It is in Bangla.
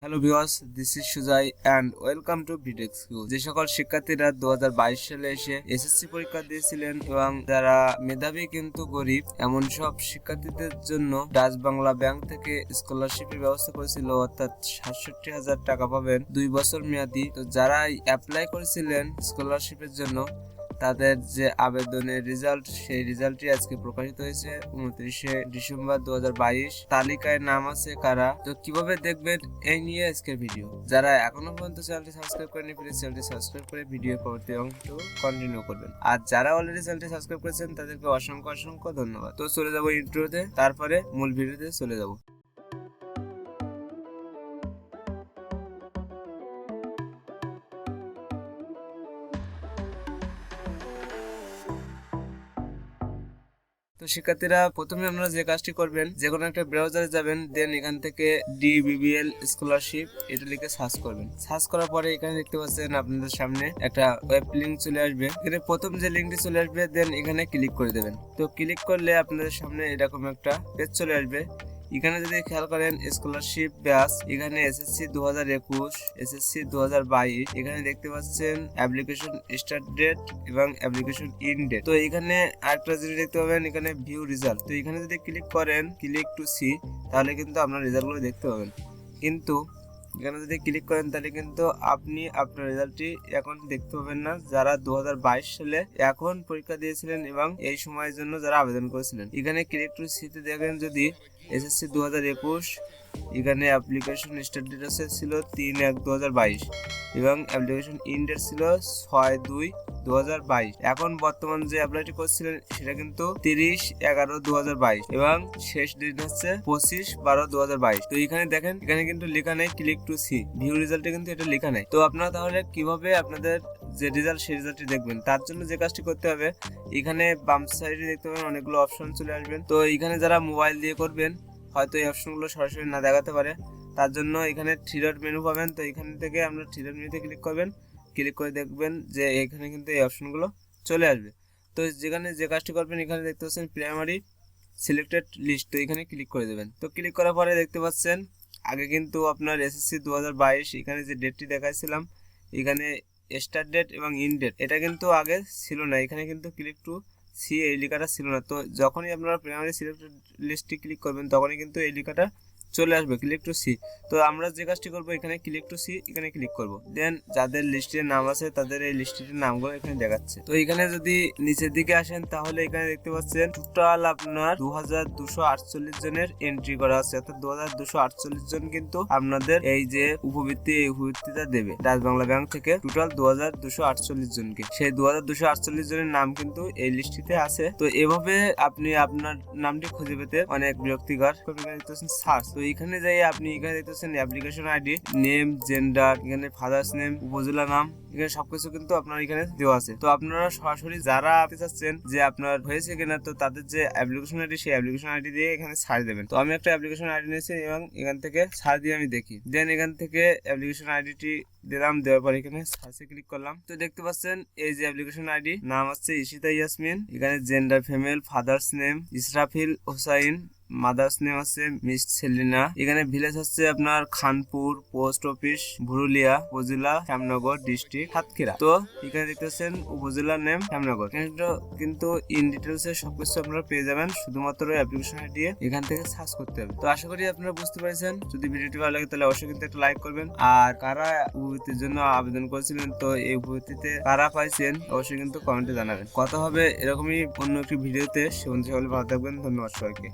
Hello viewers, this is Sujoy and welcome to BTech school. যে সকল শিক্ষার্থীরা 2022 সালে এসে এসএসসি পরীক্ষা দিয়েছিলেন এবং যারা মেধাবী কিন্তু গরিব, এমন সব শিক্ষার্থীদের জন্য ডাচ বাংলা ব্যাংক থেকে স্কলারশিপের ব্যবস্থা করেছিল, অর্থাৎ 67,000 টাকা পাবেন 2 বছর মেয়াদি। তো যারা অ্যাপ্লাই করেছিলেন স্কলারশিপের জন্য তাদের যে আবেদনের রেজাল্ট, সেই রেজাল্টটি আজকে প্রকাশিত হয়েছে 29শে ডিসেম্বর 2022। তালিকায় নাম আছে কারা, তো কিভাবে দেখবেন এই নিয়ে আজকের ভিডিও। যারা এখনো পর্যন্ত চ্যানেলটি সাবস্ক্রাইব করেনি, প্লিজ চ্যানেলটি সাবস্ক্রাইব করে ভিডিও পরবর্তী অংশ কন্টিনিউ করবেন। আর যারা অলরেডি চ্যানেলটি সাবস্ক্রাইব করেছেন তাদেরকে অসংখ্য ধন্যবাদ। তো চলে যাবো ইন্ট্রোতে, তারপরে মূল ভিডিওতে চলে যাব। তো শিক্ষার্থীরা, প্রথমে আপনারা যে কাজটি করবেন, যে কোনো একটা ব্রাউজারে যাবেন, দেন এখান থেকে DBBL স্কলারশিপ এটা লিখে সার্চ করবেন। সার্চ করার পরে এখানে দেখতে পাচ্ছেন আপনাদের সামনে একটা ওয়েব লিঙ্ক চলে আসবে। এখানে প্রথম যে লিঙ্কটি চলে আসবে, দেন এখানে ক্লিক করে দেবেন। তো ক্লিক করলে আপনাদের সামনে এরকম একটা পেজ চলে আসবে। এখানে যদি খেয়াল করেন স্কলারশিপ ব্যাচ, এখানে এসএসসি 2021, এসএসসি 2022, এখানে দেখতে পাচ্ছেন অ্যাপ্লিকেশন স্টার্ট ডেট এবং অ্যাপ্লিকেশন ইন ডেট। তো এখানে আরেকটা জিনিস দেখতে পাবেন, এখানে ভিউ রেজাল্ট। তো এখানে যদি ক্লিক করেন, ক্লিক টু সি, তাহলে কিন্তু আপনার রেজাল্টগুলো দেখতে পাবেন। কিন্তু এখানে যদি ক্লিক করেন তাহলে কিন্তু আপনি আপনার রেজাল্টটি এখন দেখতে পাবেন না, যারা 2022 সালে এখন পরীক্ষা দিয়েছিলেন এবং এই সময়ের জন্য যারা আবেদন করেছিলেন। এখানে ক্লিক টু সিতে দেখেন যদি এসএসসি 2021, এখানে অ্যাপ্লিকেশন স্টার্ট ডেট ছিল 3/1/2022 এবং অ্যাপ্লিকেশন ইন ডেট ছিল 6/2/2022। এখন বর্তমান যে অ্যাপ্লাইটি করছিলেন সেটা কিন্তু 30/11/2022 এবং শেষ ডেট হচ্ছে 25/12/2022। তো এখানে দেখেন, এখানে কিন্তু লেখা নেই ক্লিক টু সি, ভিউ রেজাল্টে কিন্তু এটা লেখা নেই। তো আপনারা তাহলে কিভাবে আপনাদের যে রেজাল্ট, সেই রেজাল্টটি দেখবেন? তার জন্য যে কাজটি করতে হবে, এখানে বাম সাইডে দেখতে পাবেন অনেকগুলো অপশন চলে আসবেন। তো এখানে যারা মোবাইল দিয়ে করবেন, হয়তো এই অপশনগুলো সরাসরি না দেখাতে পারে, তার জন্য এখানে থ্রি ডট মেনু পাবেন। তো এখান থেকে আপনারা থ্রি ডট মেনুতে ক্লিক করবেন। ক্লিক করে দেখবেন যে এখানে কিন্তু এই অপশনগুলো চলে আসবে। তো যেখানে যে কাজটি করবেন, এখানে দেখতে পাচ্ছেন প্রাইমারি সিলেক্টেড লিস্ট, তো এখানে ক্লিক করে দেবেন। তো ক্লিক করার পরে দেখতে পাচ্ছেন আগে কিন্তু আপনার এসএসসি 2022 এখানে যে ডেটটি দেখাইছিলাম, এখানে স্টার্ট ডেট এবং ইন ডেট, এটা কিন্তু আগে ছিল না। এখানে কিন্তু ক্লিক টু সি এই লেখাটা ছিল না। তো যখনই আপনারা প্রাইমারি সিলেক্টেড লিস্টে ক্লিক করবেন, তখনই কিন্তু এই লেখাটা চলে আসবে ক্লিক টু সি। তো আমরা যে কাজটি করবো, এখানে ক্লিক টু সি, এখানে ক্লিক করব। দেন যাদের লিস্টের নাম আছে তাদের এই লিস্টের নামগুলো এখানে দেখাচ্ছে। তো এখানে যদি নিচের দিকে আসেন, তাহলে এখানে দেখতে পাচ্ছেন টোটাল আপনার 2248 জনের এন্ট্রি করা আছে, অর্থাৎ 2248 জন কিন্তু আপনাদের এই যে উপবৃত্তিটা দেবে ডাচ বাংলা ব্যাংক থেকে, টোটাল 2248 জনকে। সেই 2248 জনের নাম কিন্তু এই লিস্টটিতে আছে। তো এভাবে আপনি আপনার নামটি খুঁজে পেতে অনেক বিরক্তিকর। সার্চ, তো এখানে যাই আপনি এখানে দেখতেছেন অ্যাপ্লিকেশন আইডি, নেম, জেন্ডার, এখানে ফাদার্স নেম, উপজেলা নাম, এখানে সবকিছু কিন্তু আপনার এখানে দেওয়া আছে। তো আপনারা সরাসরি যারা আপনি চাচ্ছেন যে আপনার হয়েছে কিনা, তো তাদের যে অ্যাপ্লিকেশন আইডি, সেই অ্যাপ্লিকেশন আইডি দিয়ে এখানে সার্চ দেবেন। তো আমি একটা অ্যাপ্লিকেশন আইডি নিয়েছি এবং এখান থেকে সার্চ দিয়ে আমি দেখি। দেন এখান থেকে অ্যাপ্লিকেশন আইডিটি দিলাম, দেওয়ার পর এখানে সার্চে ক্লিক করলাম। তো দেখতে পাচ্ছেন এই যে অ্যাপ্লিকেশন আইডি, নাম হচ্ছে ইশিতা ইয়াসমিন, এখানে gender female, father's name Israfil Hossain, mother's name আছে মিস সেলিনা, এখানে ভিলেজ হচ্ছে আপনার খানপুর, পোস্ট অফিস ভুরুলিয়া, উপজেলা শ্যামনগর, ডিস্ট্রিক্ট সাতক্ষীরা। তো এখানে দেখতেছেন উপজেলার নেম শ্যামনগর। কিন্তু ইন ডিটেলস এর সবকিছু আপনারা পেয়ে যাবেন, শুধুমাত্র অ্যাপ্লিকেশন আইডি এখান থেকে সার্চ করতে হবে। তো আশা করি আপনারা বুঝতে পেরেছেন। যদি ভিডিওটি ভালো লাগে তাহলে অবশ্যই কিন্তু একটা লাইক করবেন। আর কারা উপবৃত্তির জন্য আবেদন করেছিলেন, তো এই উপবৃত্তিতে কারা পাইছেন, অবশ্যই কিন্তু কমেন্টে জানাবেন। কথা হবে এরকমই অন্য একটি ভিডিওতে। সে ভালো থাকবেন। ধন্যবাদ সবাইকে।